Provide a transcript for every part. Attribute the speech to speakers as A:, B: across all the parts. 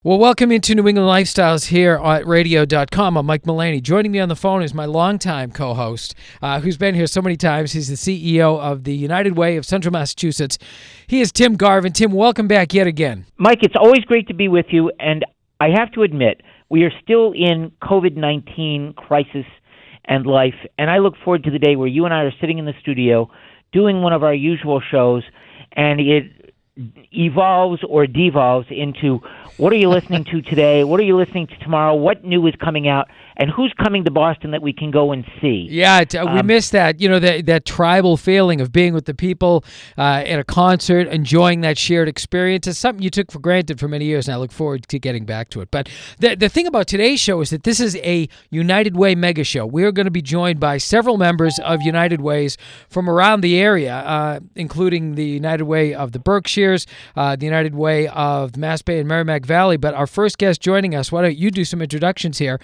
A: Well, welcome into New England Lifestyles here at radio.com. I'm Mike Mullaney. Joining me on the phone is my longtime co-host, who's been here so many times. He's the CEO of the United Way of Central Massachusetts. He is Tim Garvin. Tim, welcome back yet again.
B: Mike, it's always great to be with you, and I have to admit, we are still in COVID-19 crisis and life, and I look forward to the day where you and I are sitting in the studio doing one of our usual shows, and it evolves or devolves into what are you listening to today, what are you listening to tomorrow, what new is coming out, and who's coming to Boston that we can go and see.
A: Yeah, we miss that, that tribal feeling of being with the people at a concert, enjoying that shared experience. It's something you took for granted for many years, and I look forward to getting back to it. But the thing about today's show is that this is a United Way mega show. We're going to be joined by several members of United Ways from around the area, including the United Way of the Berkshires, the United Way of the Mass Bay and Merrimack Valley. But our first guest joining us, why don't you do some introductions here?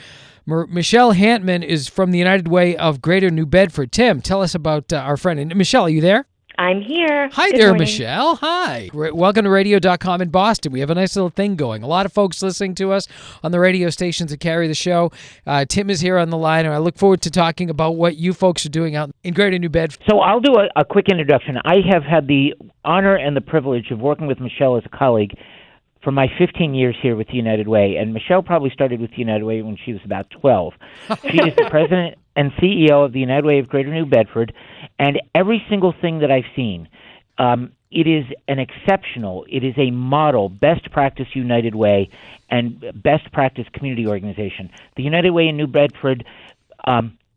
A: Michelle Hantman is from the United Way of Greater New Bedford. Tim, tell us about our friend. And Michelle, are you there?
C: I'm here.
A: Hi
C: Good
A: there,
C: morning.
A: Michelle. Hi. Welcome to radio.com in Boston. We have a nice little thing going. A lot of folks listening to us on the radio stations that carry the show. Tim is here on the line, and I look forward to talking about what you folks are doing out in Greater New Bedford.
B: So I'll do a quick introduction. I have had the honor and the privilege of working with Michelle as a colleague for my 15 years here with the United Way, and Michelle probably started with the United Way when she was about 12. She is the president and CEO of the United Way of Greater New Bedford, and every single thing that I've seen, it is an exceptional, it is a model, best practice United Way, and best practice community organization. The United Way in New Bedford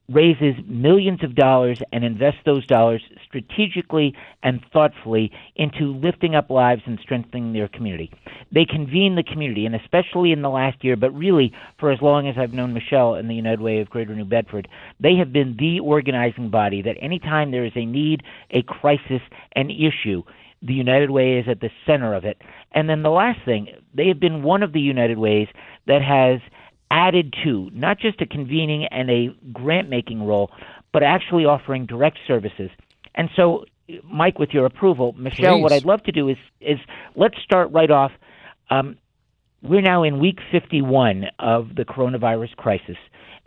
B: raises millions of dollars and invests those dollars strategically and thoughtfully into lifting up lives and strengthening their community. They convene the community, and especially in the last year, but really for as long as I've known Michelle and the United Way of Greater New Bedford, they have been the organizing body that anytime there is a need, a crisis, an issue, the United Way is at the center of it. And then the last thing, they have been one of the United Ways that has added to not just a convening and a grant-making role, but actually offering direct services. And so, Mike, with your approval, Michelle,
A: Please.
B: What I'd love to do is let's start right off. We're now in week 51 of the coronavirus crisis,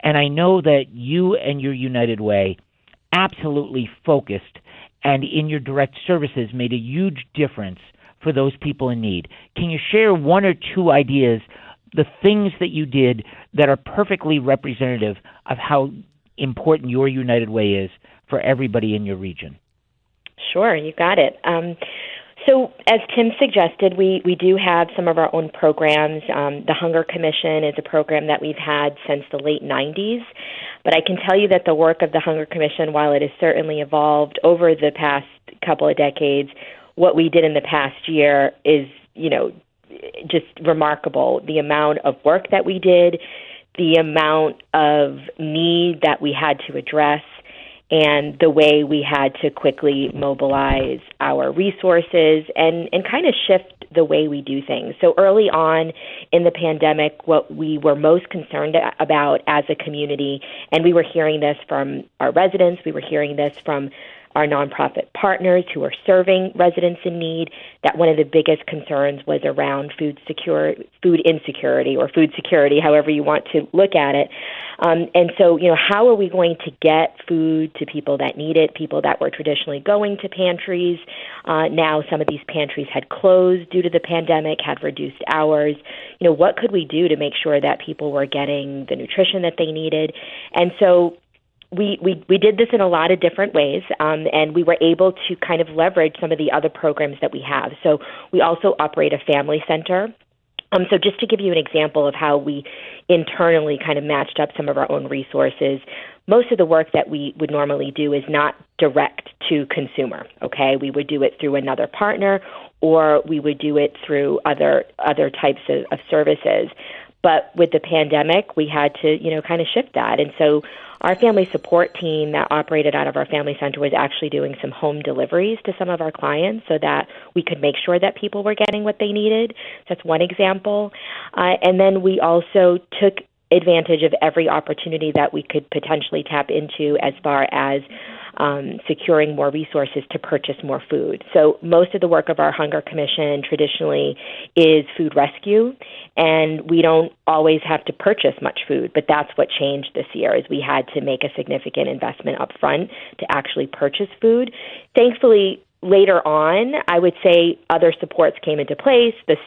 B: and I know that you and your United Way absolutely focused and in your direct services made a huge difference for those people in need. Can you share one or two ideas, the things that you did that are perfectly representative of how important your United Way is for everybody in your region?
C: Sure, you got it. So as Tim suggested, we do have some of our own programs. The Hunger Commission is a program that we've had since the late 90s. But I can tell you that the work of the Hunger Commission, while it has certainly evolved over the past couple of decades, what we did in the past year is, just remarkable. The amount of work that we did, the amount of need that we had to address, and the way we had to quickly mobilize our resources and kind of shift the way we do things. So early on in the pandemic, what we were most concerned about as a community, and we were hearing this from our residents, we were hearing this from our nonprofit partners who are serving residents in need, that one of the biggest concerns was around food insecurity, or food security, however you want to look at it. And so, how are we going to get food to people that need it, people that were traditionally going to pantries? Now some of these pantries had closed due to the pandemic, had reduced hours. What could we do to make sure that people were getting the nutrition that they needed? And so we did this in a lot of different ways, and we were able to kind of leverage some of the other programs that we have. So we also operate a family center. So just to give you an example of how we internally kind of matched up some of our own resources, most of the work that we would normally do is not direct to consumer, okay? We would do it through another partner, or we would do it through other types of services. But with the pandemic, we had to, kind of shift that. And so our family support team that operated out of our family center was actually doing some home deliveries to some of our clients so that we could make sure that people were getting what they needed. That's one example. And then we also took advantage of every opportunity that we could potentially tap into as far as securing more resources to purchase more food. So most of the work of our Hunger Commission traditionally is food rescue, and we don't always have to purchase much food, but that's what changed this year is we had to make a significant investment up front to actually purchase food. Thankfully, later on, I would say other supports came into place, the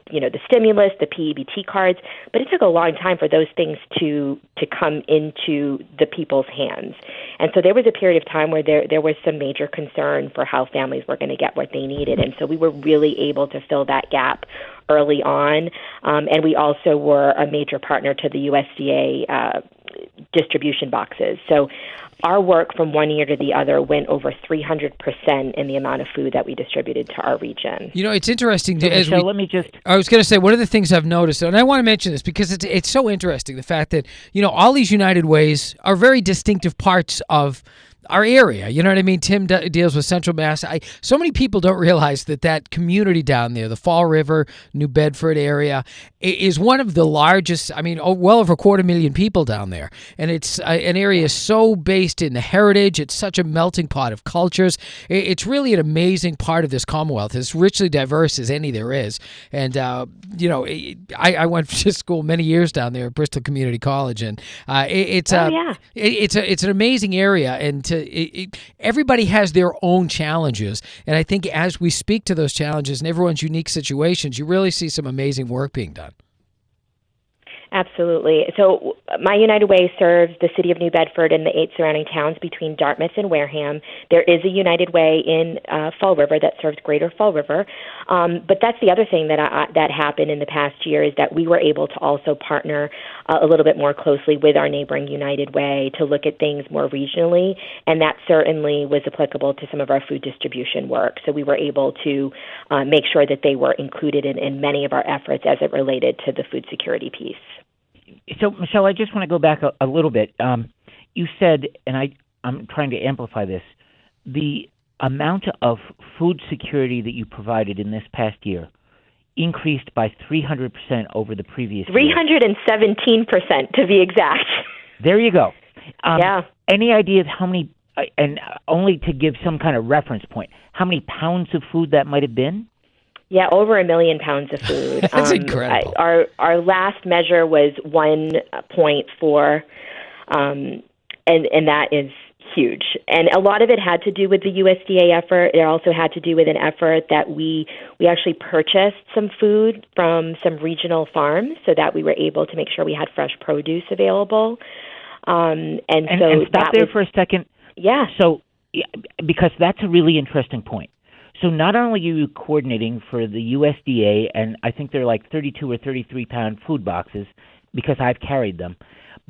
C: stimulus, the PEBT cards, but it took a long time for those things to come into the people's hands. And so there was a period of time where there was some major concern for how families were going to get what they needed. And so we were really able to fill that gap early on. And we also were a major partner to the USDA distribution boxes. So our work from one year to the other went over 300% in the amount of food that we distributed to our region.
A: It's interesting.
B: I
A: was going to say, one of the things I've noticed, and I want to mention this because it's so interesting, the fact that, all these United Ways are very distinctive parts of our area. You know what I mean? Tim deals with Central Mass. So many people don't realize that community down there, the Fall River, New Bedford area, is one of the largest, well over 250,000 people down there. And it's an area so based in the heritage. It's such a melting pot of cultures. It's really an amazing part of this Commonwealth. It's richly diverse as any there is. And, I went to school many years down there at Bristol Community College. And it's an amazing area. And everybody has their own challenges, and I think as we speak to those challenges and everyone's unique situations, you really see some amazing work being done.
C: Absolutely. So my United Way serves the city of New Bedford and the 8 surrounding towns between Dartmouth and Wareham. There is a United Way in Fall River that serves Greater Fall River. But that's the other thing that happened in the past year is that we were able to also partner a little bit more closely with our neighboring United Way to look at things more regionally, and that certainly was applicable to some of our food distribution work. So we were able to make sure that they were included in many of our efforts as it related to the food security piece.
B: So, Michelle, I just want to go back a little bit. You said, and I'm trying to amplify this, the amount of food security that you provided in this past year increased by 300% over the previous year.
C: 317% to be exact.
B: There you go.
C: Yeah.
B: Any idea of how many, and only to give some kind of reference point, how many pounds of food that might have been?
C: Yeah, over 1 million pounds of food.
A: That's incredible.
C: Our last measure was 1.4, and that is huge. And a lot of it had to do with the USDA effort. It also had to do with an effort that we actually purchased some food from some regional farms so that we were able to make sure we had fresh produce available. And
B: stop there for a second.
C: Yeah.
B: So, because that's a really interesting point. So not only are you coordinating for the USDA, and I think they're like 32 or 33-pound food boxes because I've carried them,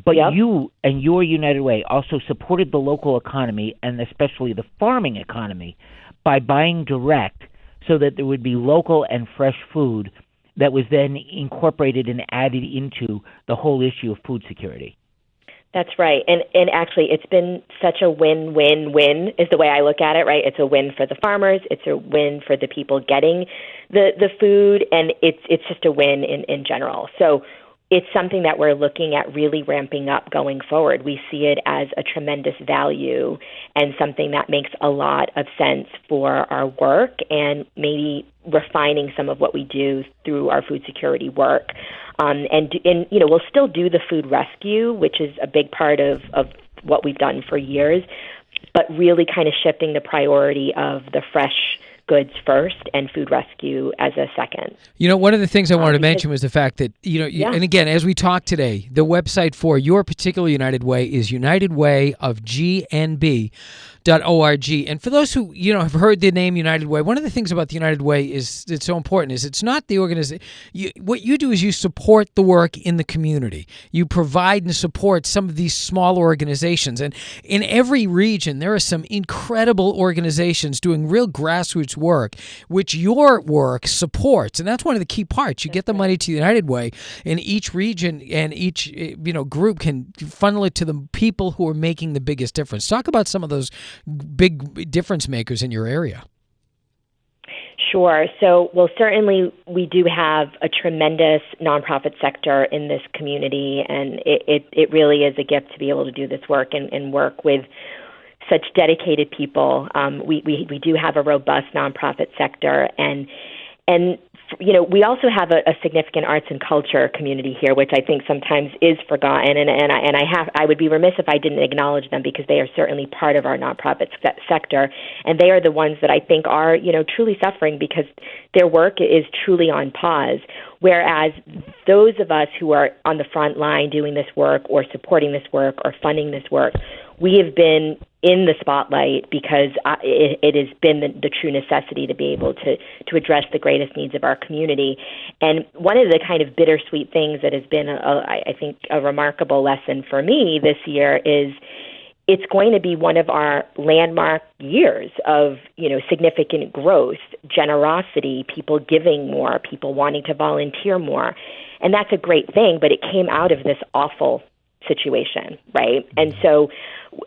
B: but you and your United Way also supported the local economy and especially the farming economy by buying direct so that there would be local and fresh food that was then incorporated and added into the whole issue of food security.
C: That's right. And actually, it's been such a win-win-win is the way I look at it, right? It's a win for the farmers. It's a win for the people getting the food, and it's just a win in general. So it's something that we're looking at really ramping up going forward. We see it as a tremendous value and something that makes a lot of sense for our work and maybe refining some of what we do through our food security work. And we'll still do the food rescue, which is a big part of what we've done for years, but really kind of shifting the priority of the fresh goods first and food rescue as a second.
A: One of the things I wanted to mention was the fact that, and again, as we talk today, the website for your particular United Way is unitedwayofgnb.org. And for those who, have heard the name United Way, one of the things about the United Way is it's so important is it's not the organization. What you do is you support the work in the community. You provide and support some of these small organizations. And in every region, there are some incredible organizations doing real grassroots work, which your work supports. And that's one of the key parts. You get the money to the United Way, and each region and each group can funnel it to the people who are making the biggest difference. Talk about some of those big difference makers in your area.
C: Sure. So, well, certainly we do have a tremendous nonprofit sector in this community, and it really is a gift to be able to do this work and work with such dedicated people. We do have a robust nonprofit sector, and we also have a significant arts and culture community here, which I think sometimes is forgotten, and I would be remiss if I didn't acknowledge them, because they are certainly part of our nonprofit sector, and they are the ones that I think are truly suffering because their work is truly on pause. Whereas those of us who are on the front line doing this work or supporting this work or funding this work, we have been in the spotlight because it has been the true necessity to be able to address the greatest needs of our community. And one of the kind of bittersweet things that has been, I think, a remarkable lesson for me this year is it's going to be one of our landmark years of, significant growth, generosity, people giving more, people wanting to volunteer more. And that's a great thing, but it came out of this awful situation, right? And so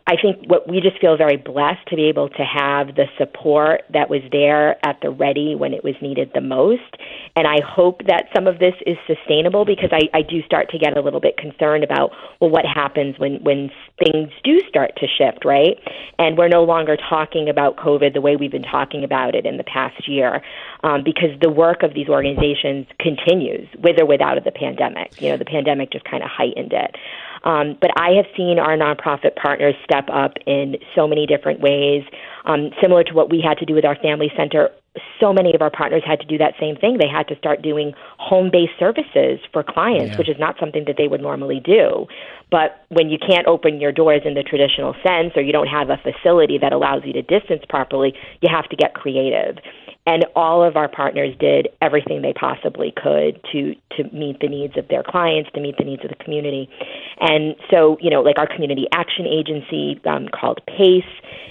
C: I think what we just feel very blessed to be able to have the support that was there at the ready when it was needed the most. And I hope that some of this is sustainable, because I do start to get a little bit concerned about, well, what happens when things do start to shift, right? And we're no longer talking about COVID the way we've been talking about it in the past year, because the work of these organizations continues with or without the pandemic. The pandemic just kind of heightened it. But I have seen our nonprofit partners step up in so many different ways, similar to what we had to do with our family center. So many of our partners had to do that same thing. They had to start doing home-based services for clients, which is not something that they would normally do. But when you can't open your doors in the traditional sense, or you don't have a facility that allows you to distance properly, you have to get creative. And all of our partners did everything they possibly could to meet the needs of their clients, to meet the needs of the community. And so, like our community action agency called PACE,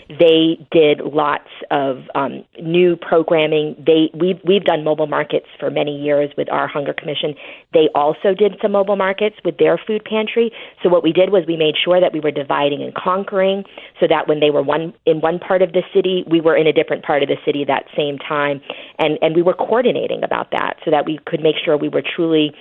C: they did lots of new programming. We've done mobile markets for many years with our Hunger Commission. They also did some mobile markets with their food pantry. So what we did was we made sure that we were dividing and conquering, so that when they were in one part of the city, we were in a different part of the city that same time. And we were coordinating about that so that we could make sure we were truly,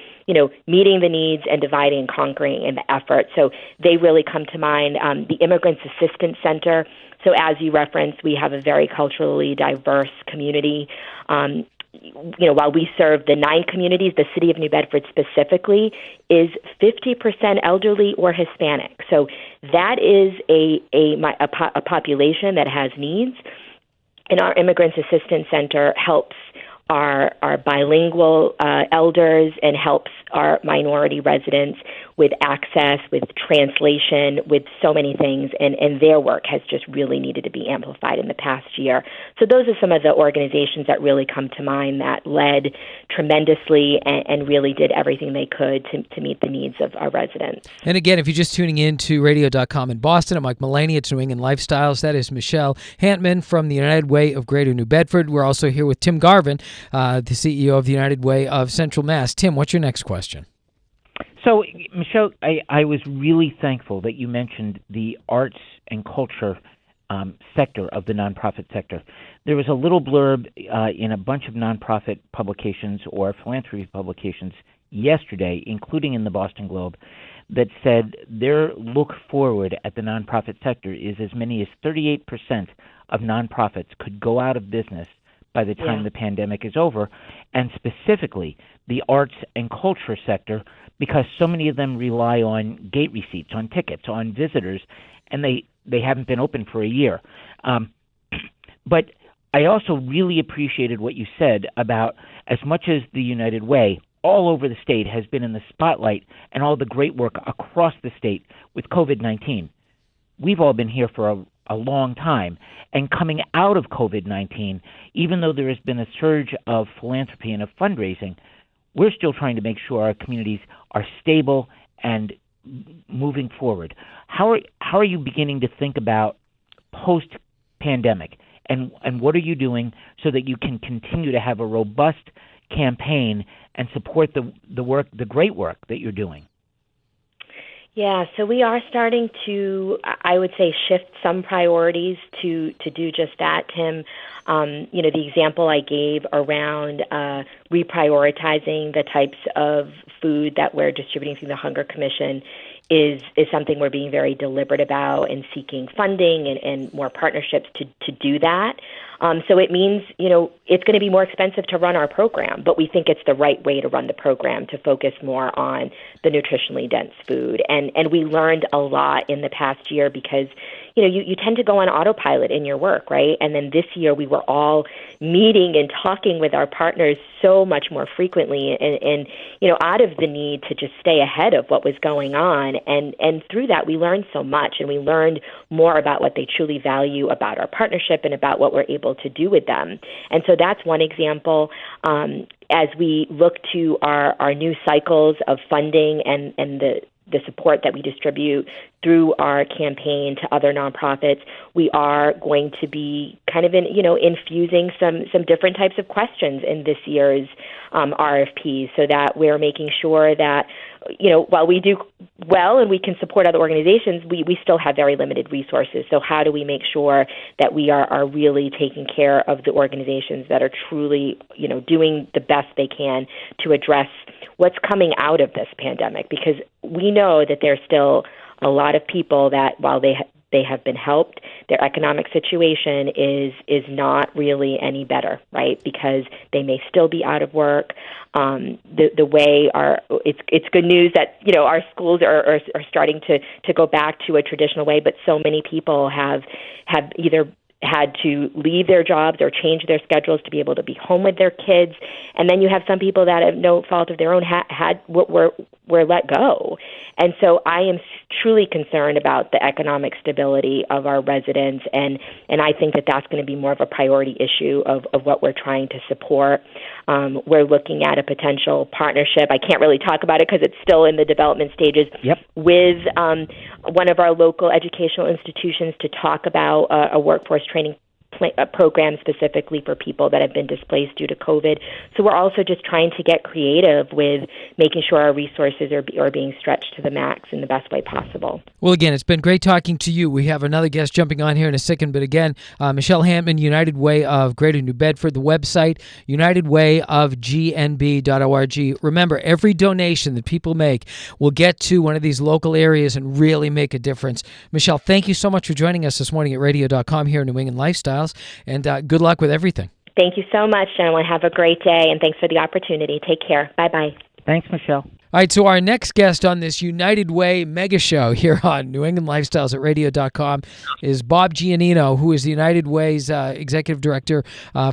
C: meeting the needs and dividing and conquering in the effort. So they really come to mind. The Immigrants Assistance Center. So as you referenced, we have a very culturally diverse community. While we serve the 9 communities, the city of New Bedford specifically is 50% elderly or Hispanic. So that is a population that has needs. And our Immigrants Assistance Center helps our bilingual elders and helps our minority residents with access, with translation, with so many things, and their work has just really needed to be amplified in the past year. So those are some of the organizations that really come to mind that led tremendously and really did everything they could to meet the needs of our residents.
A: And again, if you're just tuning in to radio.com in Boston, I'm Mike Mullaney. It's New England Lifestyles. That is Michelle Hantman from the United Way of Greater New Bedford. We're also here with Tim Garvin, the CEO of the United Way of Central Mass. Tim, what's your next question?
B: So, Michelle, I was really thankful that you mentioned the arts and culture sector of the nonprofit sector. There was a little blurb in a bunch of nonprofit publications or philanthropy publications yesterday, including in the Boston Globe, that said their look forward at the nonprofit sector is as many as 38% of nonprofits could go out of business by the time the pandemic is over, and specifically the arts and culture sector, because so many of them rely on gate receipts, on tickets, on visitors, and they haven't been open for a year. But I also really appreciated what you said about, as much as the United Way all over the state has been in the spotlight and all the great work across the state with COVID-19, we've all been here for a long time. And coming out of COVID-19, even though there has been a surge of philanthropy and of fundraising, we're still trying to make sure our communities are stable and moving forward. How are you beginning to think about post-pandemic, and what are you doing so that you can continue to have a robust campaign and support the work, the great work that you're doing?
C: Yeah, so we are starting to, I would say, shift some priorities to do just that, Tim. The example I gave around reprioritizing the types of food that we're distributing through the Hunger Commission is something we're being very deliberate about and seeking funding and more partnerships to do that. So it means, it's going to be more expensive to run our program, but we think it's the right way to run the program to focus more on the nutritionally dense food. And we learned a lot in the past year because, you tend to go on autopilot in your work, right? And then this year we were all meeting and talking with our partners so much more frequently and out of the need to just stay ahead of what was going on. And through that, we learned so much, and we learned more about what they truly value about our partnership and about what we're able to do with them. And so that's one example. As we look to our new cycles of funding and the support that we distribute through our campaign to other nonprofits, we are going to be kind of infusing some different types of questions in this year's RFPs, so that we're making sure that while we do well and we can support other organizations, we still have very limited resources. So how do we make sure that we are really taking care of the organizations that are truly doing the best they can to address what's coming out of this pandemic? Because we know that there's still a lot of people that, while they have been helped, their economic situation is not really any better, right? Because they may still be out of work. The way it's good news that our schools are starting to go back to a traditional way, but so many people have either had to leave their jobs or change their schedules to be able to be home with their kids. And then you have some people that have no fault of their own were let go. And so I am truly concerned about the economic stability of our residents, and I think that that's going to be more of a priority issue of what we're trying to support. We're looking at a potential partnership. I can't really talk about it because it's still in the development stages.
B: Yep.
C: With one of our local educational institutions to talk about a workforce training program specifically for people that have been displaced due to COVID. So we're also just trying to get creative with making sure our resources are being stretched to the max in the best way possible.
A: Well, again, it's been great talking to you. We have another guest jumping on here in a second, but again, Michelle Hampman, United Way of Greater New Bedford, the website, unitedwayofgnb.org. Remember, every donation that people make will get to one of these local areas and really make a difference. Michelle, thank you so much for joining us this morning at radio.com here in New England Lifestyles, and good luck with everything.
C: Thank you so much, gentlemen. Have a great day, and thanks for the opportunity. Take care. Bye-bye.
B: Thanks, Michelle.
A: All right, so our next guest on this United Way mega show here on New England Lifestyles at radio.com is Bob Giannino, who is the United Way's executive director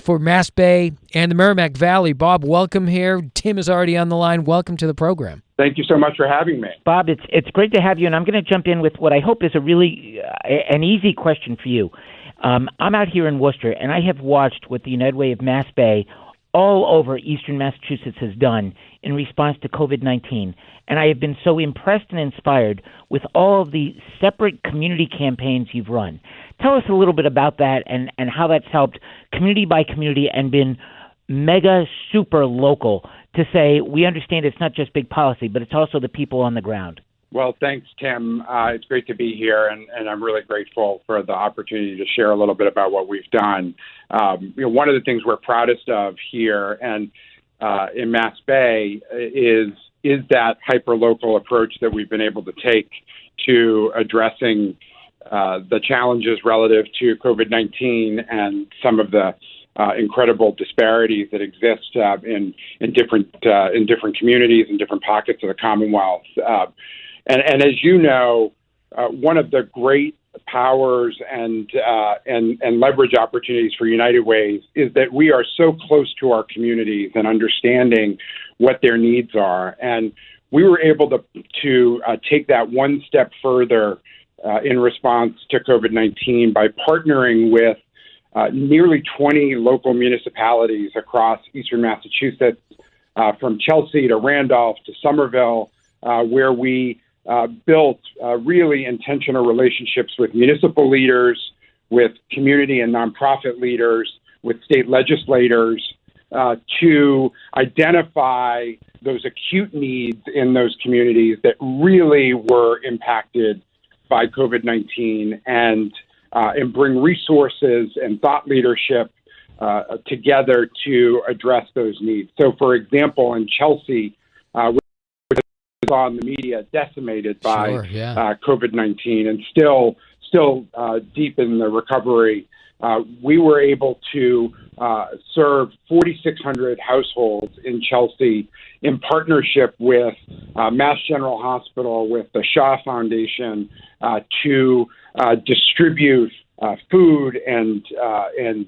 A: for Mass Bay and the Merrimack Valley. Bob, welcome here. Tim is already on the line. Welcome to the program.
D: Thank you so much for having me.
B: Bob, it's great to have you, and I'm going to jump in with what I hope is a really an easy question for you. I'm out here in Worcester, and I have watched what the United Way of Mass Bay all over eastern Massachusetts has done in response to COVID-19. And I have been so impressed and inspired with all of the separate community campaigns you've run. Tell us a little bit about that and how that's helped community by community and been mega super local to say, we understand it's not just big policy, but it's also the people on the ground.
D: Well, thanks, Tim. It's great to be here, and I'm really grateful for the opportunity to share a little bit about what we've done. One of the things we're proudest of here and in Mass Bay is that hyper-local approach that we've been able to take to addressing the challenges relative to COVID-19 and some of the incredible disparities that exist in different communities and different pockets of the Commonwealth. And as you know, one of the great powers and leverage opportunities for United Ways is that we are so close to our communities and understanding what their needs are. And we were able to take that one step further in response to COVID-19 by partnering with nearly 20 local municipalities across eastern Massachusetts, from Chelsea to Randolph to Somerville, where we built really intentional relationships with municipal leaders, with community and nonprofit leaders, with state legislators, to identify those acute needs in those communities that really were impacted by COVID-19 and bring resources and thought leadership together to address those needs. So, for example, in Chelsea, we saw in the media decimated by COVID-19 and still deep in the recovery, we were able to serve 4,600 households in Chelsea in partnership with Mass General Hospital, with the Shaw Foundation, to distribute food and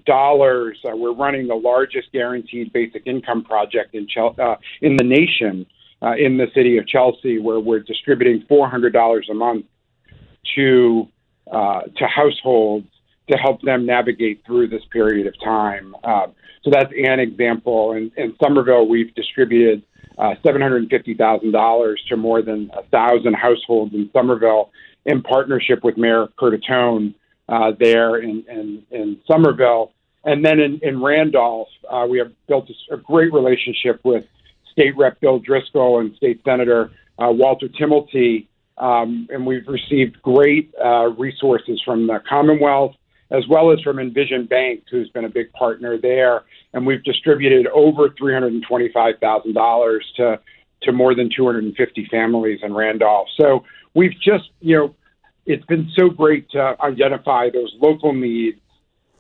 D: dollars. We're running the largest guaranteed basic income project in the nation, in the city of Chelsea, where we're distributing $400 a month to households to help them navigate through this period of time. So that's an example. In Somerville, we've distributed $750,000 to more than 1,000 households in Somerville in partnership with Mayor Curtatone there in Somerville. And then in Randolph, we have built a great relationship with State Rep Bill Driscoll and State Senator Walter Timilty, and we've received great resources from the Commonwealth, as well as from Envision Bank, who's been a big partner there. And we've distributed over $325,000 to more than 250 families in Randolph. So we've just, it's been so great to identify those local needs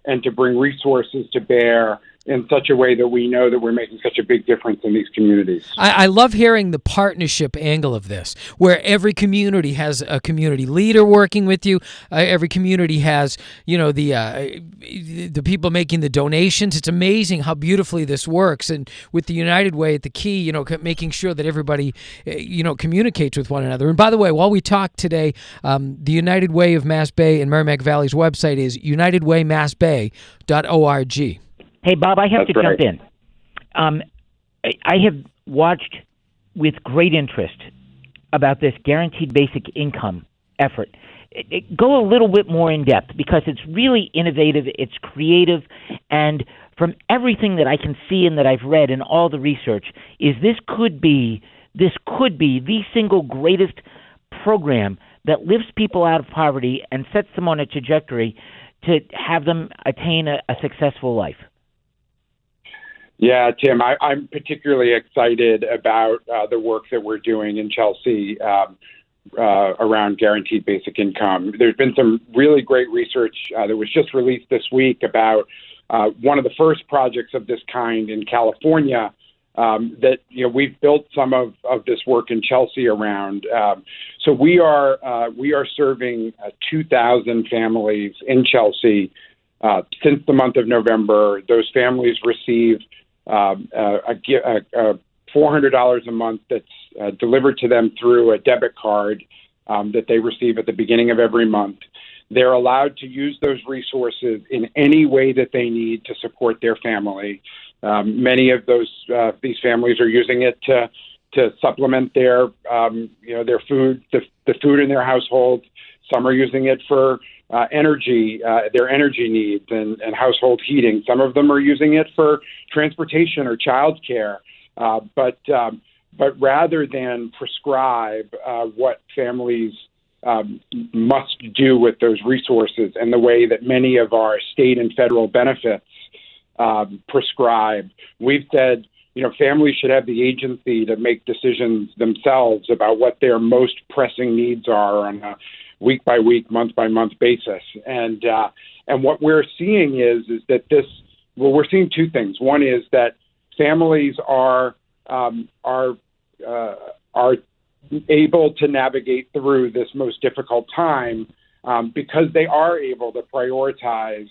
D: and to bring resources to bear in such a way that we know that we're making such a big difference in these communities.
A: I love hearing the partnership angle of this, where every community has a community leader working with you. Every community has, the people making the donations. It's amazing how beautifully this works. And with the United Way at the key, making sure that everybody, communicates with one another. And by the way, while we talk today, the United Way of Mass Bay and Merrimack Valley's website is unitedwaymassbay.org.
B: Hey, Bob, I have to jump in. I have watched with great interest about this guaranteed basic income effort. Go a little bit more in depth, because it's really innovative, it's creative, and from everything that I can see and that I've read and all the research, is this could be the single greatest program that lifts people out of poverty and sets them on a trajectory to have them attain a successful life.
D: Yeah, Tim, I'm particularly excited about the work that we're doing in Chelsea around guaranteed basic income. There's been some really great research that was just released this week about one of the first projects of this kind in California that we've built some of this work in Chelsea around. So we are serving 2,000 families in Chelsea since the month of November. Those families receive $400 a month that's delivered to them through a debit card that they receive at the beginning of every month. They're allowed to use those resources in any way that they need to support their family. Many of these families are using it to supplement their their food, the food in their household. Some are using it for energy, their energy needs and household heating. Some of them are using it for transportation or childcare. But rather than prescribe what families must do with those resources and the way that many of our state and federal benefits prescribe, we've said, families should have the agency to make decisions themselves about what their most pressing needs are on a week-by-week, month-by-month basis. And what we're seeing is that we're seeing two things. One is that families are able to navigate through this most difficult time because they are able to prioritize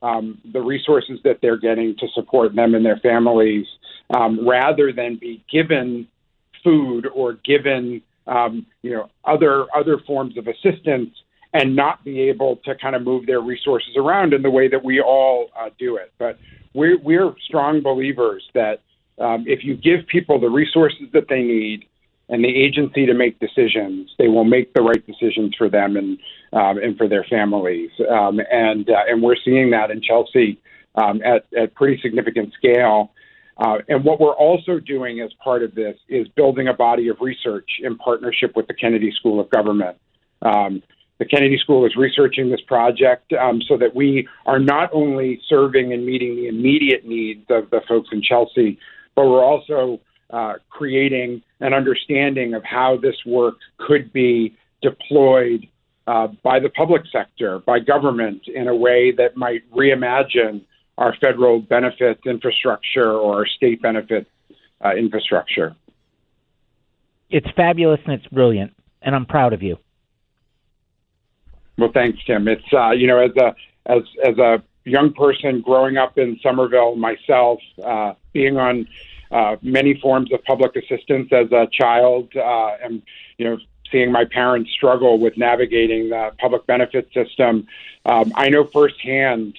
D: the resources that they're getting to support them and their families, rather than be given food or given other forms of assistance and not be able to kind of move their resources around in the way that we all do it. But we're strong believers that if you give people the resources that they need and the agency to make decisions, they will make the right decisions for them and for their families. And we're seeing that in Chelsea at pretty significant scale. And what we're also doing as part of this is building a body of research in partnership with the Kennedy School of Government. The Kennedy School is researching this project so that we are not only serving and meeting the immediate needs of the folks in Chelsea, but we're also creating an understanding of how this work could be deployed by the public sector, by government, in a way that might reimagine our federal benefits infrastructure or our state benefits infrastructure.
B: It's fabulous and it's brilliant, and I'm proud of you.
D: Well, thanks, Tim. It's as a young person growing up in Somerville myself, being on many forms of public assistance as a child, and seeing my parents struggle with navigating the public benefit system, I know firsthand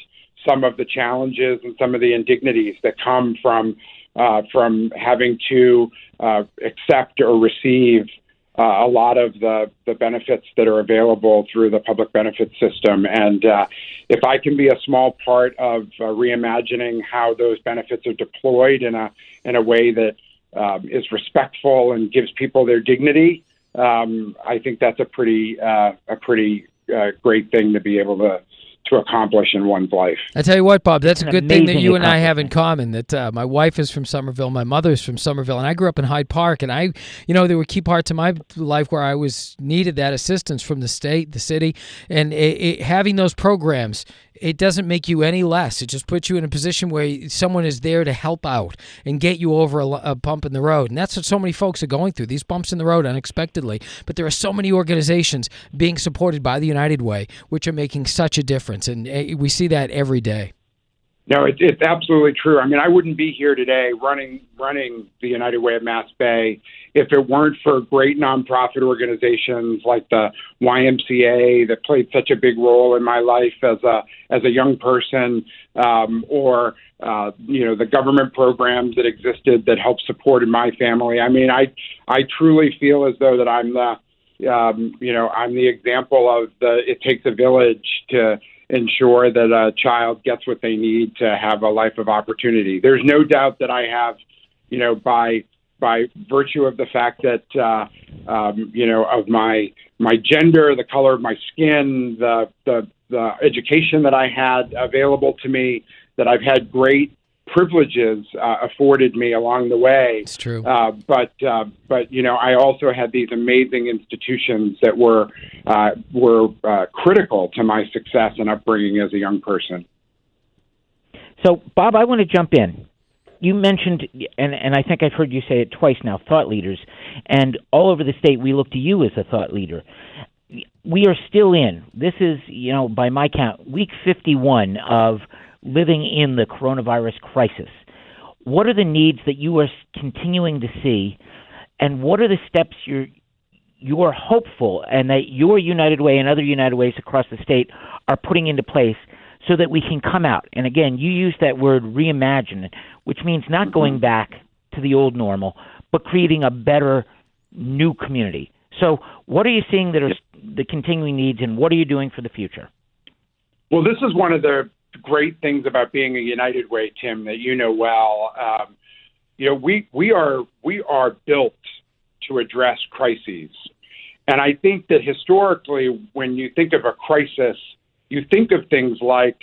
D: some of the challenges and some of the indignities that come from having to accept or receive a lot of the benefits that are available through the public benefit system. And if I can be a small part of reimagining how those benefits are deployed in a way that is respectful and gives people their dignity, I think that's a pretty great thing to be able to accomplish in one's life.
A: I tell you what, Bob, that's a good thing that you and I have in
B: accomplishment.
A: common, that my wife is from Somerville, my mother's from Somerville, and I grew up in Hyde Park, and there were key parts of my life where I needed that assistance from the state, the city, and having those programs, it doesn't make you any less. It just puts you in a position where someone is there to help out and get you over a bump in the road. And that's what so many folks are going through, these bumps in the road unexpectedly. But there are so many organizations being supported by the United Way, which are making such a difference. And we see that every day.
D: No, it's absolutely true. I mean, I wouldn't be here today running the United Way of Mass Bay if it weren't for great nonprofit organizations like the YMCA that played such a big role in my life as a young person, or the government programs that existed that helped support my family. I mean, I truly feel as though that I'm the example of it takes a village to ensure that a child gets what they need to have a life of opportunity. There's no doubt that I have, by virtue of the fact that, of my gender, the color of my skin, the education that I had available to me, that I've had great privileges afforded me along the way.
A: It's true.
D: But I also had these amazing institutions that were critical to my success and upbringing as a young person.
B: So, Bob, I want to jump in. You mentioned, and I think I've heard you say it twice now, thought leaders. And all over the state, we look to you as a thought leader. We are still this is, by my count, week 51 of living in the coronavirus crisis. What are the needs that you are continuing to see, and what are the steps you're hopeful and that your United Way and other United Ways across the state are putting into place so that we can come out? And again, you use that word reimagine, which means not going back to the old normal, but creating a better new community. So what are you seeing that are the continuing needs, and what are you doing for the future?
D: Well, this is one of the great things about being a United Way, Tim, that you know well. We are built to address crises. And I think that historically, when you think of a crisis, you think of things like,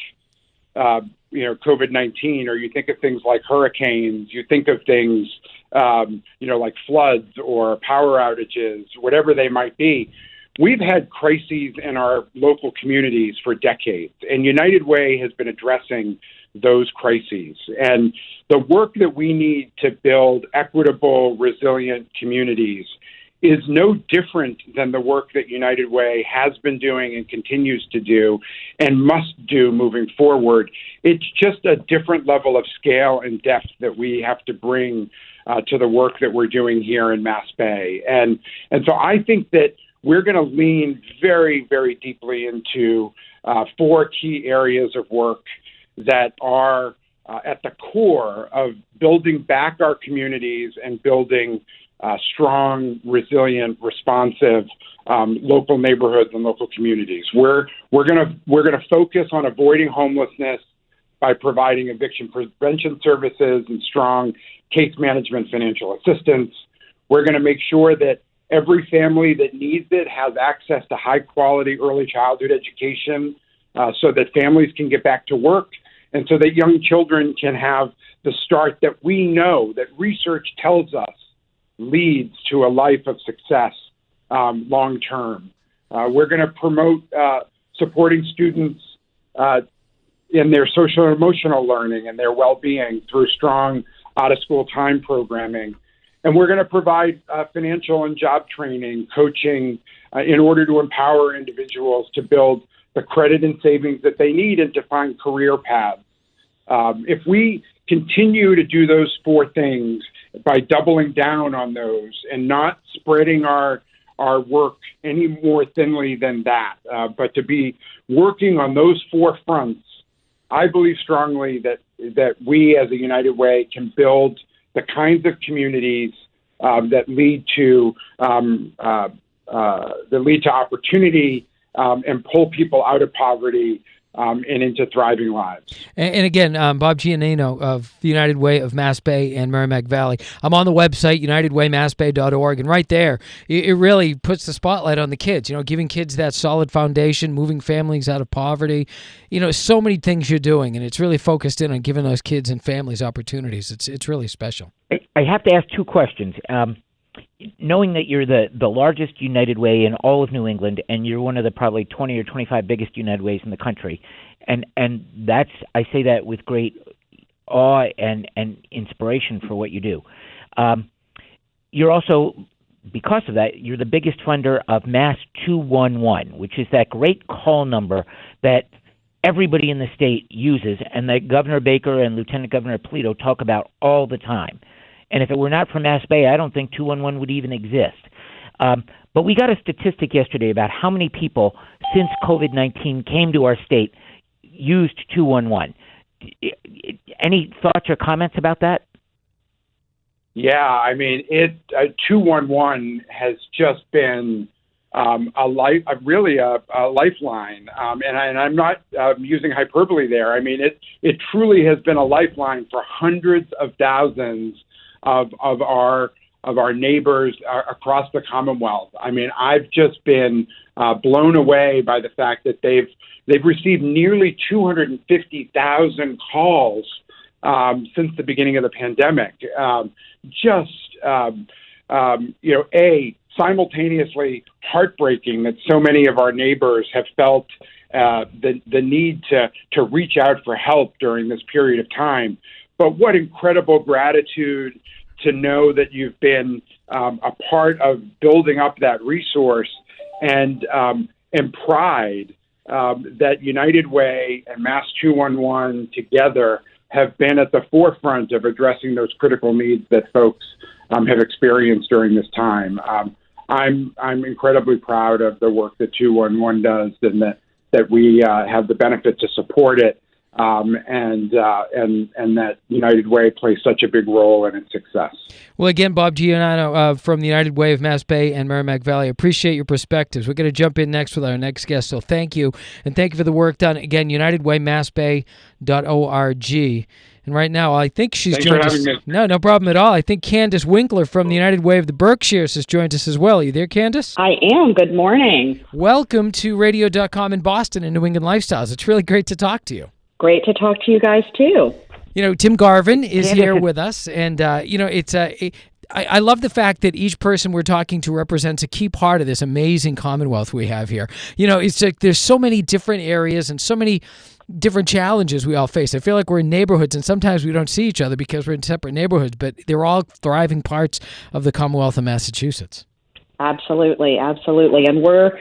D: COVID-19, or you think of things like hurricanes, you think of things, like floods or power outages, whatever they might be. We've had crises in our local communities for decades, and United Way has been addressing those crises. And the work that we need to build equitable, resilient communities is no different than the work that United Way has been doing and continues to do and must do moving forward. It's just a different level of scale and depth that we have to bring to the work that we're doing here in Mass Bay. And so I think that we're going to lean very, very deeply into 4 key areas of work that are at the core of building back our communities and building strong, resilient, responsive local neighborhoods and local communities. We're going to focus on avoiding homelessness, by providing eviction prevention services and strong case management financial assistance. We're going to make sure that every family that needs it has access to high-quality early childhood education so that families can get back to work and so that young children can have the start that we know, that research tells us leads to a life of success long term. We're going to promote supporting students in their social and emotional learning and their well-being through strong out-of-school time programming. And we're going to provide financial and job training, coaching in order to empower individuals to build the credit and savings that they need and to find career paths. If we continue to do those four things by doubling down on those and not spreading our work any more thinly than that, but to be working on those four fronts, I believe strongly that we as a United Way can build the kinds of communities that lead to opportunity and pull people out of poverty and into thriving lives.
A: And again, Bob Giannino of the United Way of Mass Bay and Merrimack Valley. I'm on the website, unitedwaymassbay.org, and right there, it really puts the spotlight on the kids, giving kids that solid foundation, moving families out of poverty. So many things you're doing, and it's really focused in on giving those kids and families opportunities. It's really special.
B: I have to ask two questions. Knowing that you're the largest United Way in all of New England, and you're one of the probably 20 or 25 biggest United Ways in the country, and that's, I say that with great awe and inspiration for what you do. You're also, because of that, you're the biggest funder of Mass 211, which is that great call number that everybody in the state uses and that Governor Baker and Lieutenant Governor Polito talk about all the time. And if it were not for Mass Bay, I don't think 211 would even exist. But we got a statistic yesterday about how many people since COVID-19 came to our state used 211. Any thoughts or comments about that?
D: Yeah, I mean, 211 has just been a lifeline, and I'm not using hyperbole there. I mean, it truly has been a lifeline for hundreds of thousands of our neighbors across the Commonwealth. I mean, I've just been blown away by the fact that they've received nearly 250,000 calls since the beginning of the pandemic. Simultaneously heartbreaking that so many of our neighbors have felt the need to reach out for help during this period of time. But what incredible gratitude to know that you've been a part of building up that resource, and pride that United Way and Mass 211 together have been at the forefront of addressing those critical needs that folks have experienced during this time. I'm incredibly proud of the work that 211 does, and that we have the benefit to support it. And that United Way plays such a big role in its success.
A: Well, again, Bob Giannino from the United Way of Mass Bay and Merrimack Valley, appreciate your perspectives. We're going to jump in next with our next guest, so thank you, and thank you for the work done. Again, unitedwaymassbay.org. And right now, I think she's joined us. No problem at all. I think Candace Winkler from the United Way of the Berkshires has joined us as well. Are you there, Candace?
E: I am. Good morning.
A: Welcome to radio.com in Boston and New England Lifestyles. It's really great to talk to you.
E: Great to talk to you guys, too.
A: Tim Garvin is here with us, and, I love the fact that each person we're talking to represents a key part of this amazing Commonwealth we have here. It's like there's so many different areas and so many different challenges we all face. I feel like we're in neighborhoods, and sometimes we don't see each other because we're in separate neighborhoods, but they're all thriving parts of the Commonwealth of Massachusetts.
E: Absolutely, absolutely. And we're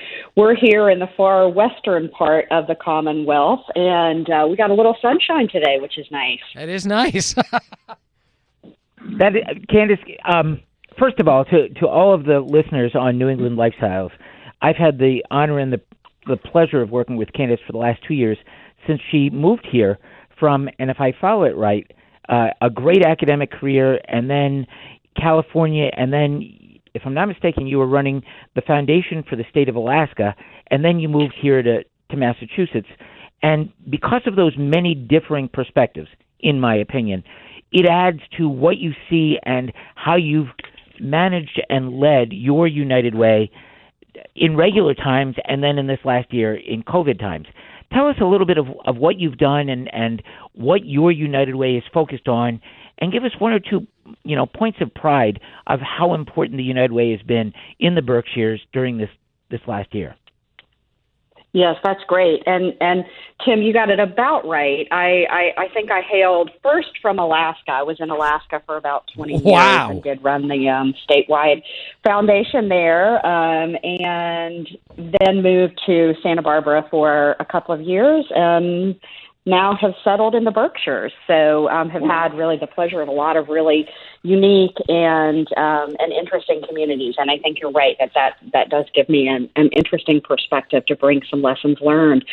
E: here in the far western part of the Commonwealth, and we got a little sunshine today, which is nice.
A: That is nice.
B: Candace, first of all, to all of the listeners on New England Lifestyles, I've had the honor and the pleasure of working with Candace for the last 2 years since she moved here from, and if I follow it right, a great academic career, and then California, and then, if I'm not mistaken, you were running the foundation for the state of Alaska, and then you moved here to Massachusetts. And because of those many differing perspectives, in my opinion, it adds to what you see and how you've managed and led your United Way in regular times and then in this last year in COVID times. Tell us a little bit of what you've done and what your United Way is focused on, and give us one or two, points of pride of how important the United Way has been in the Berkshires during this last year.
E: Yes, that's great. And Tim, you got it about right. I think I hailed first from Alaska. I was in Alaska for about 20 years and did run the statewide foundation there, and then moved to Santa Barbara for a couple of years, and now have settled in the Berkshires. So have had really the pleasure of a lot of really unique and interesting communities. And I think you're right that does give me an interesting perspective to bring some lessons learned.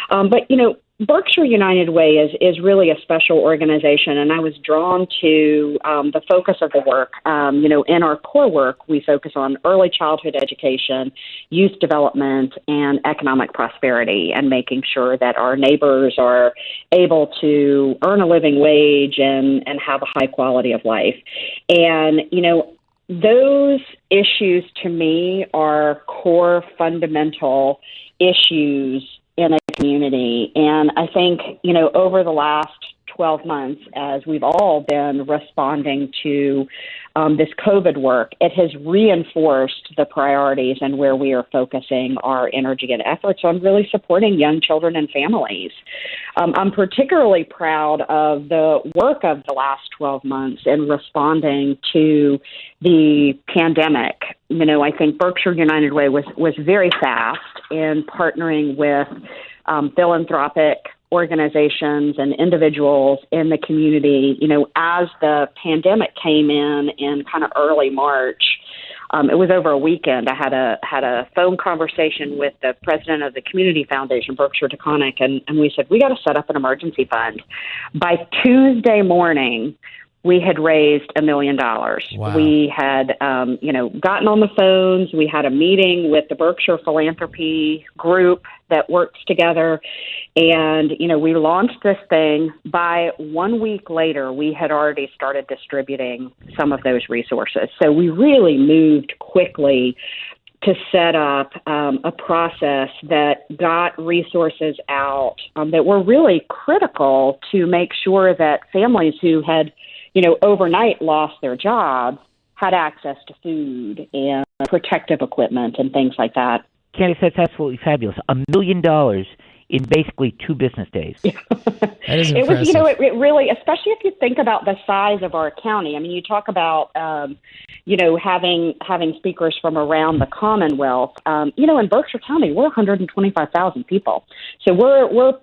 E: But Berkshire United Way is really a special organization, and I was drawn to the focus of the work. In our core work, we focus on early childhood education, youth development, and economic prosperity, and making sure that our neighbors are able to earn a living wage and have a high quality of life. And, those issues to me are core fundamental issues in a community. And I think, over the last 12 months, as we've all been responding to this COVID work, it has reinforced the priorities and where we are focusing our energy and efforts on really supporting young children and families. I'm particularly proud of the work of the last 12 months in responding to the pandemic. I think Berkshire United Way was very fast in partnering with philanthropic organizations and individuals in the community. As the pandemic came in kind of early March, it was over a weekend. I had a phone conversation with the president of the community foundation, Berkshire Taconic, and we said, we got to set up an emergency fund. By Tuesday morning, we had raised $1 million. Wow. We had, gotten on the phones. We had a meeting with the Berkshire Philanthropy group that works together. And, we launched this thing. By 1 week later, we had already started distributing some of those resources. So we really moved quickly to set up a process that got resources out that were really critical to make sure that families who had overnight lost their jobs, had access to food and protective equipment and things like that.
B: Candace, that's absolutely fabulous. $1 million in basically 2 business days.
A: That is impressive.
E: It was, it really, especially if you think about the size of our county. I mean, you talk about, having speakers from around the Commonwealth. In Berkshire County, we're 125,000 people. So we're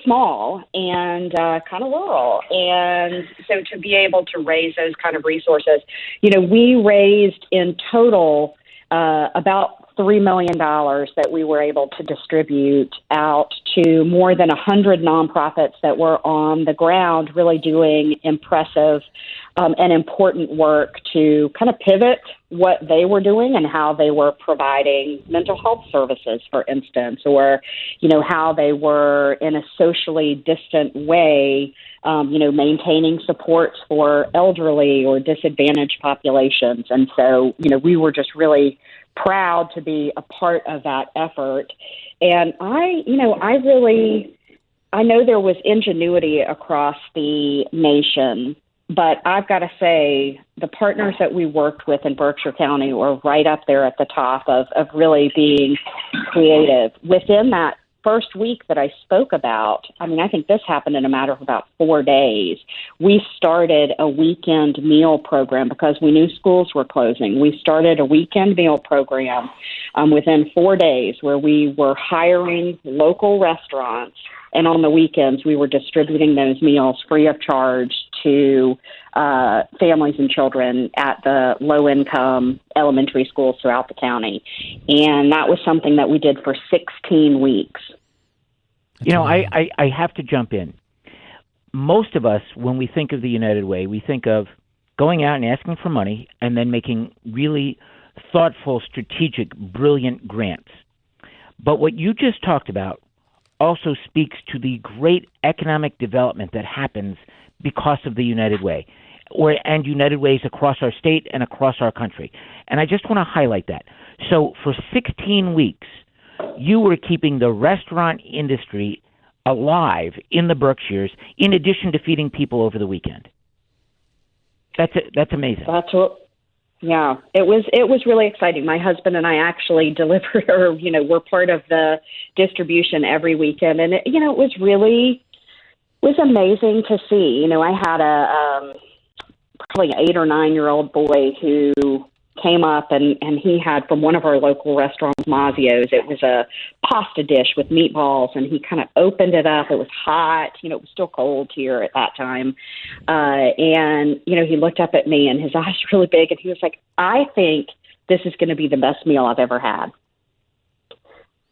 E: small and kind of rural. And so to be able to raise those kind of resources, we raised in total about $3 million that we were able to distribute out to more than 100 nonprofits that were on the ground really doing impressive and important work to kind of pivot what they were doing and how they were providing mental health services, for instance, or, how they were in a socially distant way, maintaining supports for elderly or disadvantaged populations. And so, we were just really proud to be a part of that effort. And I know there was ingenuity across the nation, but I've got to say the partners that we worked with in Berkshire County were right up there at the top of really being creative. Within that first week that I spoke about, I think this happened in a matter of about 4 days. We started a weekend meal program because we knew schools were closing. We started a weekend meal program within 4 days where we were hiring local restaurants, and on the weekends we were distributing those meals free of charge to families and children at the low-income elementary schools throughout the county. And that was something that we did for 16 weeks.
B: I have to jump in. Most of us, when we think of the United Way, we think of going out and asking for money and then making really thoughtful, strategic, brilliant grants. But what you just talked about also speaks to the great economic development that happens because of the United Way, and United Ways across our state and across our country. And I just want to highlight that. So for 16 weeks, you were keeping the restaurant industry alive in the Berkshires, in addition to feeding people over the weekend. That's amazing.
E: That's what. Yeah, it was really exciting. My husband and I actually delivered, or we're part of the distribution every weekend, and it was amazing to see. I had a probably an 8 or 9 year old boy who came up and he had from one of our local restaurants, Mazio's. It was a pasta dish with meatballs, and he kind of opened it up. It was hot, it was still cold here at that time. And he looked up at me and his eyes were really big, and he was like, I think this is going to be the best meal I've ever had.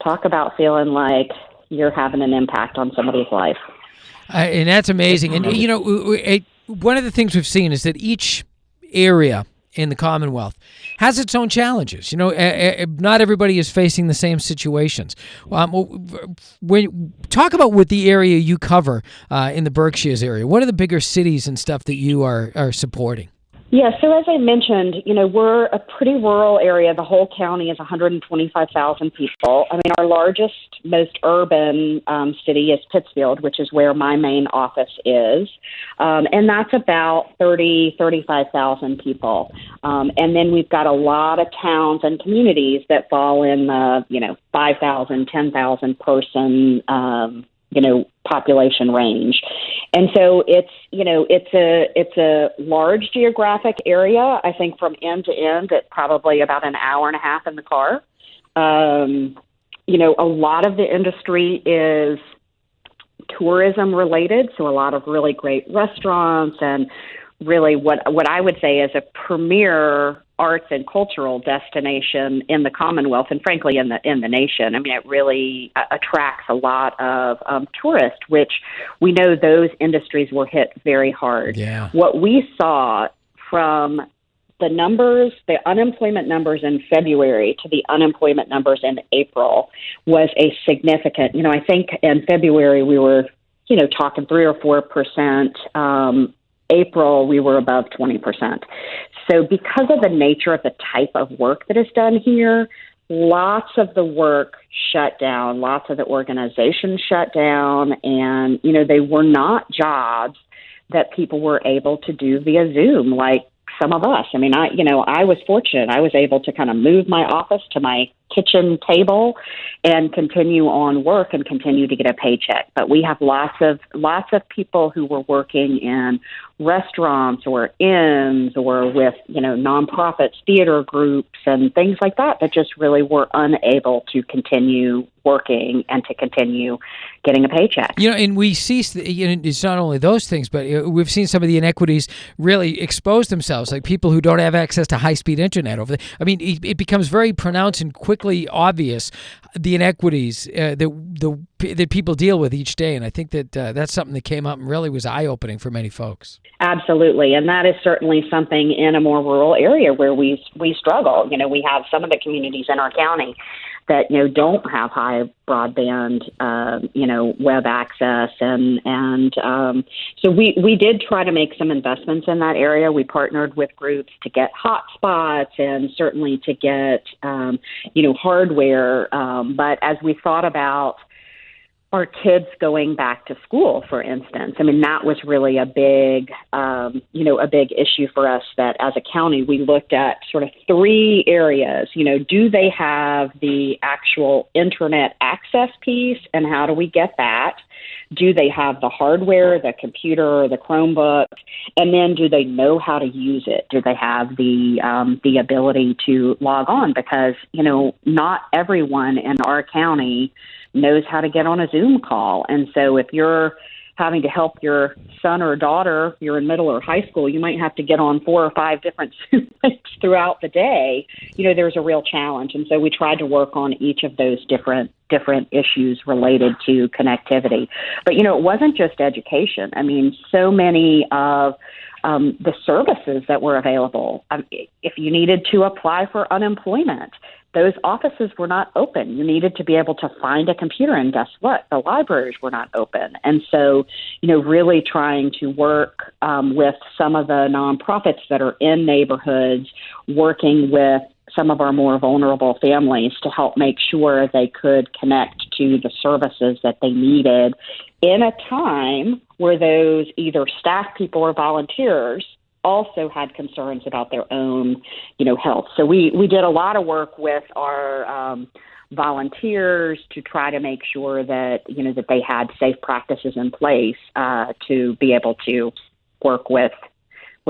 E: Talk about feeling like you're having an impact on somebody's life.
A: And that's amazing. And, one of the things we've seen is that each area in the Commonwealth has its own challenges. Not everybody is facing the same situations. When talk about what the area you cover in the Berkshires area, what are the bigger cities and stuff that you are supporting?
E: Yeah, so as I mentioned, we're a pretty rural area. The whole county is 125,000 people. I mean, our largest, most urban city is Pittsfield, which is where my main office is. And that's about 35,000 people. And then we've got a lot of towns and communities that fall in the, 5,000, 10,000 person, population range. And so it's a large geographic area. I think from end to end, it's probably about an hour and a half in the car. A lot of the industry is tourism related. So a lot of really great restaurants and really what I would say is a premier arts and cultural destination in the Commonwealth and frankly in the nation. I mean, it really attracts a lot of tourists, which we know those industries were hit very hard.
A: Yeah.
E: What we saw from the numbers, the unemployment numbers in February to the unemployment numbers in April was a significant, I think in February we were, talking 3 or 4%. April, we were above 20%. So because of the nature of the type of work that is done here, lots of the work shut down, lots of the organizations shut down, and, they were not jobs that people were able to do via Zoom like some of us. I mean, I was fortunate. I was able to kind of move my office to my kitchen table and continue on work and continue to get a paycheck. But we have lots of people who were working in restaurants or inns or with, nonprofits, theater groups and things like that just really were unable to continue working and to continue getting a paycheck.
A: And we see, it's not only those things, but we've seen some of the inequities really expose themselves, like people who don't have access to high-speed internet over there. I mean, it becomes very pronounced and quickly obvious, the inequities that people deal with each day. And I think that that's something that came up and really was eye-opening for many folks.
E: Absolutely. And that is certainly something in a more rural area where we struggle. We have some of the communities in our county that, don't have high broadband, web access. And so we did try to make some investments in that area. We partnered with groups to get hotspots and certainly to get, hardware. But as we thought about our kids going back to school, for instance, I mean, that was really a big issue for us that as a county, we looked at sort of 3 areas. Do they have the actual internet access piece and how do we get that? Do they have the hardware, the computer, the Chromebook? And then do they know how to use it? Do they have the ability to log on? Because, not everyone in our county knows how to get on a Zoom call. And so if you're having to help your son or daughter, you're in middle or high school, you might have to get on 4 or 5 different Zoom links throughout the day. There's a real challenge. And so we tried to work on each of those different issues related to connectivity. But, it wasn't just education. I mean, so many of the services that were available. If you needed to apply for unemployment, those offices were not open. You needed to be able to find a computer, and guess what? The libraries were not open. And so, really trying to work with some of the nonprofits that are in neighborhoods, working with some of our more vulnerable families to help make sure they could connect to the services that they needed in a time where those either staff people or volunteers also had concerns about their own, health. So we did a lot of work with our volunteers to try to make sure that, that they had safe practices in place to be able to work with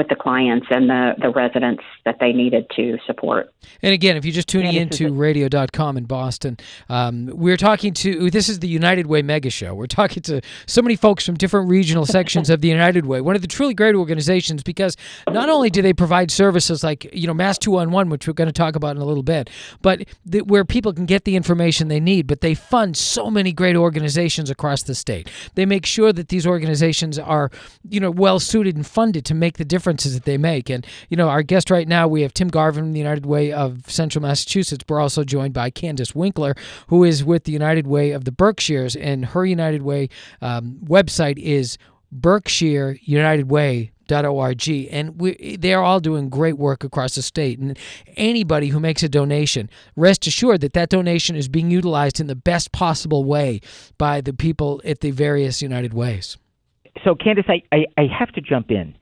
E: the clients and the residents that they needed to support.
A: And again, if you're just tuning into radio.com in Boston, we're talking to, this is the United Way Mega Show. We're talking to so many folks from different regional sections of the United Way, one of the truly great organizations, because not only do they provide services like, Mass 211, which we're going to talk about in a little bit, but where people can get the information they need, but they fund so many great organizations across the state. They make sure that these organizations are, well-suited and funded to make the differences that they make. And, our guest right now, we have Tim Garvin from the United Way of Central Massachusetts. We're also joined by Candace Winkler, who is with the United Way of the Berkshires, and her United Way website is berkshireunitedway.org, and they're all doing great work across the state. And anybody who makes a donation, rest assured that donation is being utilized in the best possible way by the people at the various United Ways.
B: So, Candace, I have to jump in.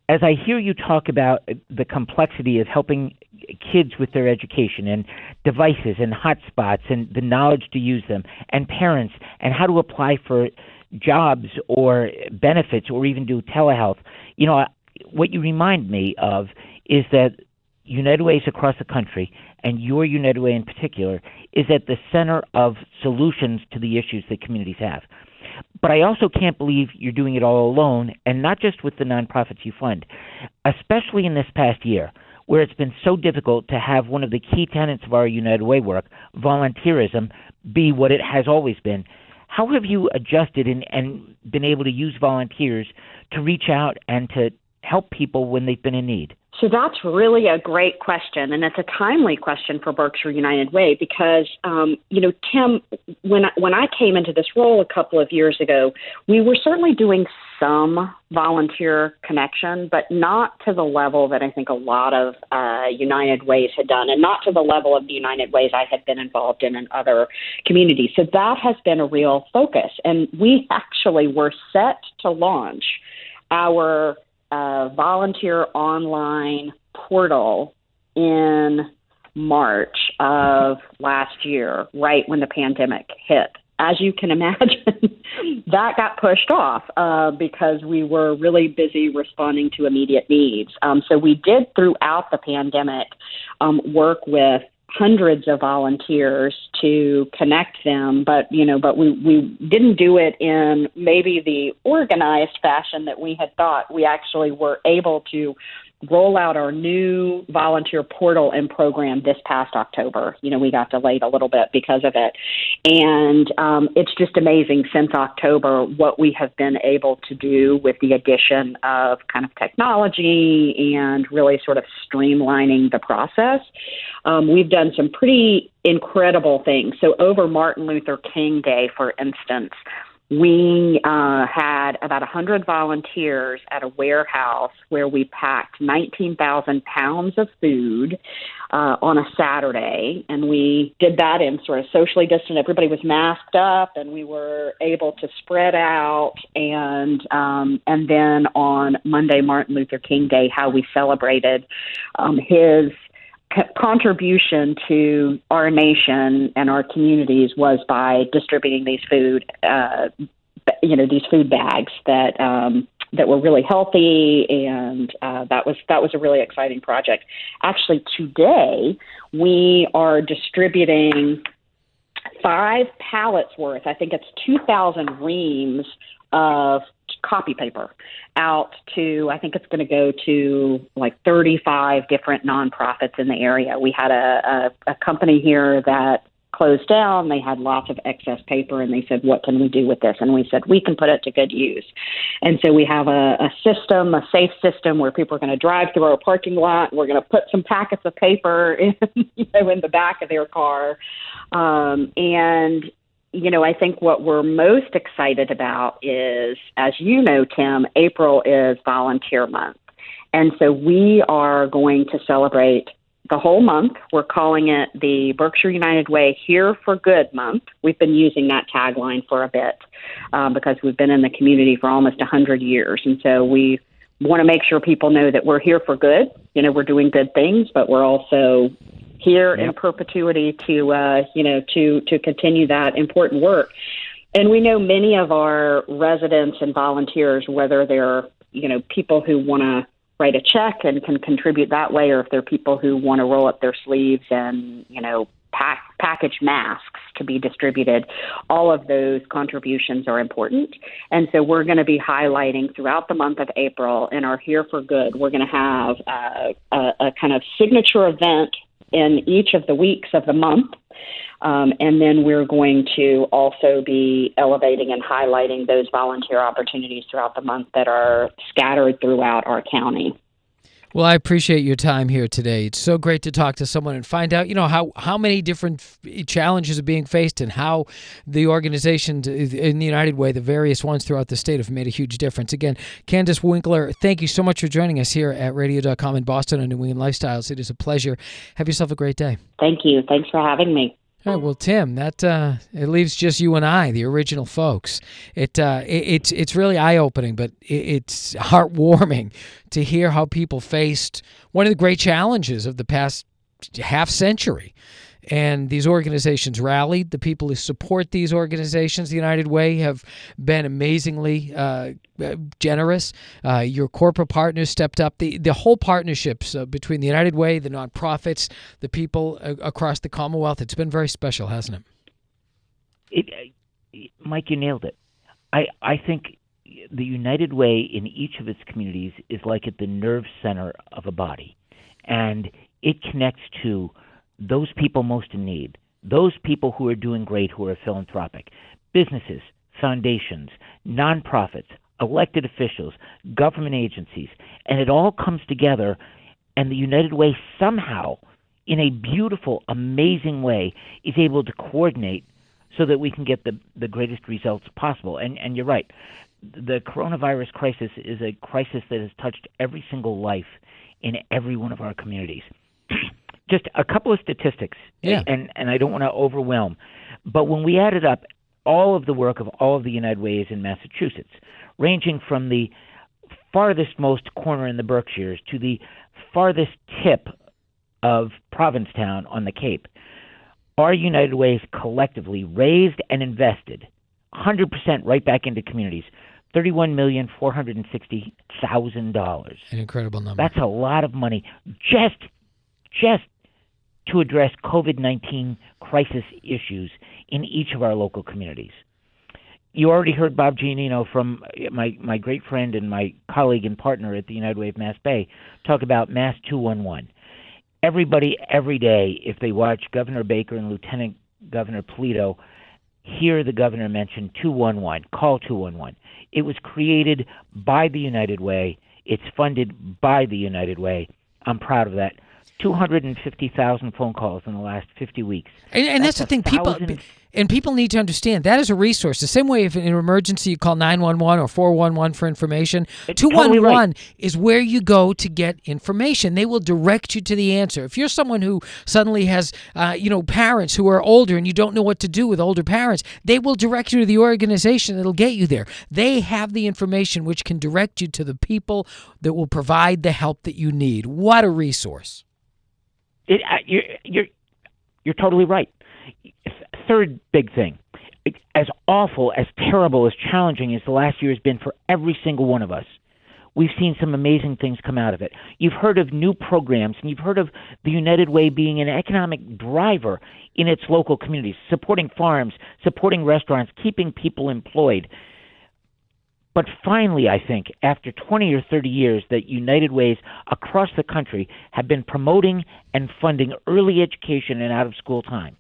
B: As I hear you talk about the complexity of helping kids with their education and devices and hotspots and the knowledge to use them, and parents, and how to apply for jobs or benefits or even do telehealth, what you remind me of is that United Ways across the country, and your United Way in particular, is at the center of solutions to the issues that communities have. But I also can't believe you're doing it all alone, and not just with the nonprofits you fund, especially in this past year, where it's been so difficult to have one of the key tenets of our United Way work, volunteerism, be what it has always been. How have you adjusted and been able to use volunteers to reach out and to help people when they've been in need?
E: So that's really a great question, and it's a timely question for Berkshire United Way because, Tim, when I came into this role a couple of years ago, we were certainly doing some volunteer connection, but not to the level that I think a lot of United Ways had done, and not to the level of the United Ways I had been involved in other communities. So that has been a real focus, and we actually were set to launch our volunteer online portal in March of last year, right when the pandemic hit. As you can imagine, that got pushed off because we were really busy responding to immediate needs. So we did throughout the pandemic work with hundreds of volunteers to connect them, but we didn't do it in maybe the organized fashion that we had thought. We actually were able to roll out our new volunteer portal and program this past October. We got delayed a little bit because of it. And it's just amazing since October what we have been able to do with the addition of kind of technology and really sort of streamlining the process. We've done some pretty incredible things. So over Martin Luther King Day, for instance, we had about 100 volunteers at a warehouse where we packed 19,000 pounds of food on a Saturday, and we did that in sort of socially distant. Everybody was masked up, and we were able to spread out. And then on Monday, Martin Luther King Day, how we celebrated his contribution to our nation and our communities was by distributing these food, these food bags that were really healthy, and that was a really exciting project. Actually, today we are distributing 5 pallets worth. I think it's 2,000 reams of copy paper out to, I think it's going to go to like 35 different nonprofits in the area. We had a company here that closed down. They had lots of excess paper, and they said, what can we do with this? And we said, we can put it to good use. And so we have a system, a safe system, where people are going to drive through our parking lot. We're going to put some packets of paper in the back of their car. And I think what we're most excited about is, as you know, Tim, April is Volunteer Month. And so we are going to celebrate the whole month. We're calling it the Berkshire United Way Here for Good Month. We've been using that tagline for a bit because we've been in the community for almost 100 years. And so we want to make sure people know that we're here for good. We're doing good things, but we're also here in perpetuity to continue that important work. And we know many of our residents and volunteers, whether they're, people who want to write a check and can contribute that way, or if they're people who want to roll up their sleeves and, package masks to be distributed, all of those contributions are important. And so we're going to be highlighting throughout the month of April in our Here for Good. We're going to have a kind of signature event in each of the weeks of the month. And then we're going to also be elevating and highlighting those volunteer opportunities throughout the month that are scattered throughout our county.
A: Well, I appreciate your time here today. It's so great to talk to someone and find out, how many different challenges are being faced and how the organizations in the United Way, the various ones throughout the state, have made a huge difference. Again, Candace Winkler, thank you so much for joining us here at radio.com in Boston on New England Lifestyles. It is a pleasure. Have yourself a great day.
E: Thank you. Thanks for having me.
A: All right, well, Tim, that it leaves just you and I, the original folks. It's really eye-opening, but it's heartwarming to hear how people faced one of the great challenges of the past half century. And these organizations rallied. The people who support these organizations, the United Way, have been amazingly generous. Your corporate partners stepped up. The whole partnerships between the United Way, the nonprofits, the people across the Commonwealth, it's been very special, hasn't
B: it? Mike, you nailed it. I think the United Way in each of its communities is like at the nerve center of a body. And it connects to those people most in need, those people who are doing great, who are philanthropic, businesses, foundations, nonprofits, elected officials, government agencies, and it all comes together, and the United Way somehow, in a beautiful, amazing way, is able to coordinate so that we can get the greatest results possible. And you're right, the coronavirus crisis is a crisis that has touched every single life in every one of our communities. Just a couple of statistics, and I don't want to overwhelm, but when we added up all of the work of all of the United Ways in Massachusetts, ranging from the farthest most corner in the Berkshires to the farthest tip of Provincetown on the Cape, our United Ways collectively raised and invested 100% right back into communities, $31,460,000.
A: An incredible number.
B: That's a lot of money just to address COVID-19 crisis issues in each of our local communities. You already heard Bob Giannino, from my great friend and my colleague and partner at the United Way of Mass Bay, talk about Mass 211. Everybody, every day, if they watch Governor Baker and Lieutenant Governor Polito, hear the governor mention 211, call 211. It was created by the United Way. It's funded by the United Way. I'm proud of that. 250,000 phone calls in the last 50 weeks.
A: And that's the thing. People need to understand that is a resource. The same way if in an emergency you call 911 or 411 for information, 211 totally right. is where you go to get information. They will direct you to the answer. If you're someone who suddenly has parents who are older and you don't know what to do with older parents, they will direct you to the organization that'll get you there. They have the information which can direct you to the people that will provide the help that you need. What a resource.
B: You're totally right. Third big thing, as awful, as terrible, as challenging as the last year has been for every single one of us, we've seen some amazing things come out of it. You've heard of new programs, and you've heard of the United Way being an economic driver in its local communities, supporting farms, supporting restaurants, keeping people employed. But finally, I think, after 20 or 30 years that United Ways across the country have been promoting and funding early education and out-of-school time,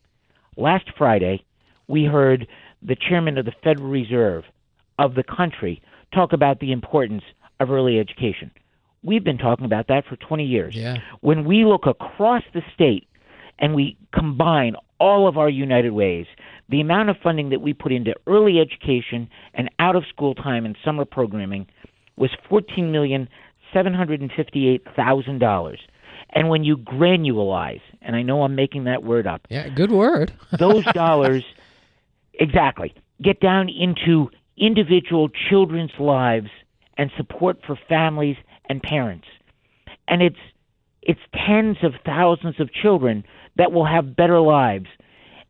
B: Last Friday, we heard the chairman of the Federal Reserve of the country talk about the importance of early education. We've been talking about that for 20 years.
A: Yeah.
B: When we look across the state and we combine all of our United Ways, the amount of funding that we put into early education and out-of-school time and summer programming was $14,758,000. And when you granularize, and I know I'm making that word up.
A: Yeah, good word.
B: Those dollars, exactly, get down into individual children's lives and support for families and parents. And it's tens of thousands of children that will have better lives.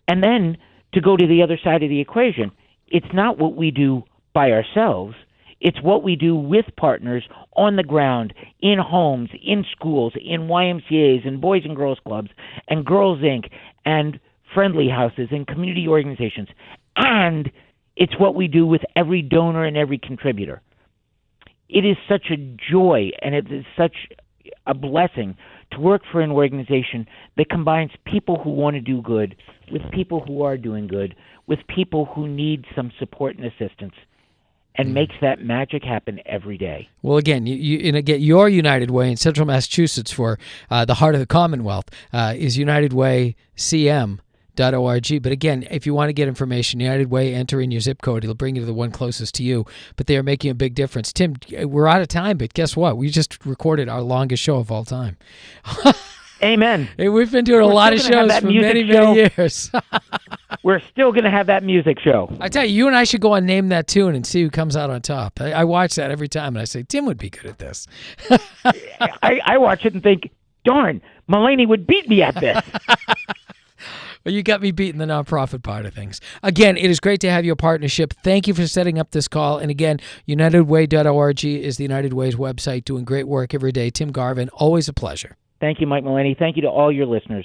B: And then, to go to the other side of the equation, it's not what we do by ourselves. It's what we do with partners on the ground, in homes, in schools, in YMCAs, and Boys and Girls Clubs, and Girls Inc., and friendly houses, and community organizations. And it's what we do with every donor and every contributor. It is such a joy, and it is such a blessing to work for an organization that combines people who want to do good with people who are doing good, with people who need some support and assistance, and makes that magic happen every day.
A: Well, again, your United Way in Central Massachusetts for the heart of the Commonwealth is UnitedWayCM.org. But again, if you want to get information, United Way, enter in your zip code. It'll bring you to the one closest to you. But they are making a big difference. Tim, we're out of time, but guess what? We just recorded our longest show of all time.
B: Amen.
A: Hey, we've been doing a lot of shows for many years.
B: We're still going to have that music show.
A: I tell you and I should go and name that tune and see who comes out on top. I watch that every time, and I say, Tim would be good at this.
B: I watch it and think, darn, Mulaney would beat me at this.
A: Well, you got me beating the nonprofit part of things. Again, it is great to have your partnership. Thank you for setting up this call. And again, UnitedWay.org is the United Way's website, doing great work every day. Tim Garvin, always a pleasure.
B: Thank you, Mike Mulaney. Thank you to all your listeners.